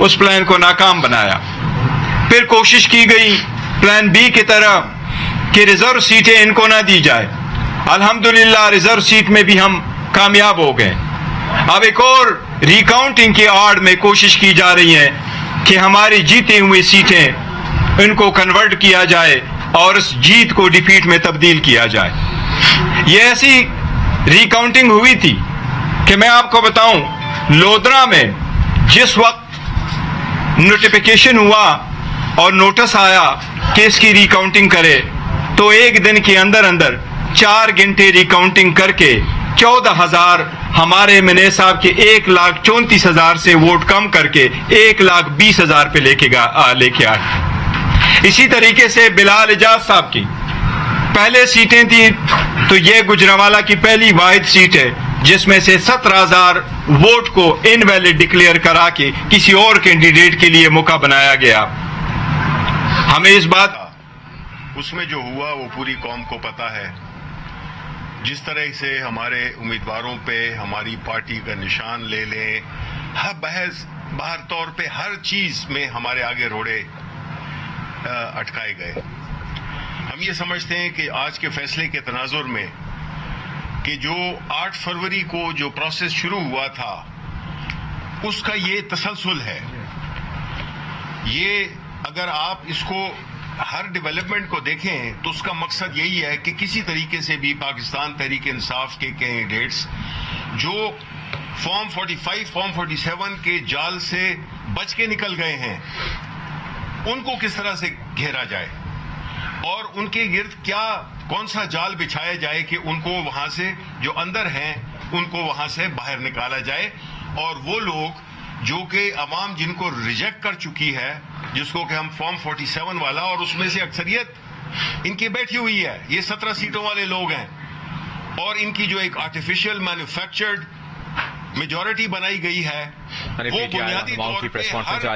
उस प्लान को नाकाम बनाया। फिर कोशिश की गई प्लान बी की तरह कि रिजर्व सीटें इनको ना दी जाए। अल्हम्दुलिल्लाह रिजर्व सीट में भी हम कामयाब हो गए। अब एक और रिकाउंटिंग की आड़ में कोशिश की जा रही है कि हमारी जीती हुई सीटें इनको कन्वर्ट किया जाए और इस जीत को डिफीट में तब्दील किया जाए। ये ऐसी रिकाउंटिंग हुई थी कि मैं आपको बताऊं, लोधरा में जिस वक्त नोटिफिकेशन हुआ और नोटिस आया कि इसकी रिकाउंटिंग करे, तो एक दिन के अंदर अंदर 4 घंटे रिकाउंटिंग करके 14,000 हमारे एमएनए साहब के 1,34,000 से वोट कम करके 1,20,000 पे लेके आए। इसी तरीके से बिलाल एजाज साहब की पहले सीटें थी, तो ये गुजरांवाला की पहली वाहिद सीट है जिसमें से 17,000 वोट को इनवैलिड डिक्लेयर करा के किसी और कैंडिडेट के लिए मौका बनाया गया। हमें इस बात उसमें जो हुआ वो पूरी कौम को पता है। जिस तरह से हमारे उम्मीदवारों पे हमारी पार्टी का निशान ले लें, हर बहस बाहर तौर पे हर चीज में हमारे आगे रोड़े अटकाए गए। हम ये समझते हैं कि आज के फैसले के तनाजुर में कि जो 8 फरवरी को जो प्रोसेस शुरू हुआ था उसका ये तसलसल है। ये अगर आप इसको हर डेवलपमेंट को देखें तो उसका मकसद यही है कि किसी तरीके से भी पाकिस्तान तहरीक इंसाफ के कैंडिडेट्स जो फॉर्म 45 फॉर्म 47 के जाल से बच के निकल गए हैं उनको किस तरह से घेरा जाए और उनके गिर्द कौन सा जाल बिछाया जाए कि उनको वहां से जो अंदर हैं उनको वहां से बाहर निकाला जाए और वो लोग जो कि अवाम जिनको रिजेक्ट कर चुकी है, जिसको कि हम फॉर्म 47 वाला, और उसमें से अक्सरियत इनकी बैठी हुई है, ये 17 सीटों वाले लोग हैं और इनकी जो एक आर्टिफिशियल मैन्युफैक्चर्ड मेजॉरिटी बनाई गई है वो बुनियादी तौर पे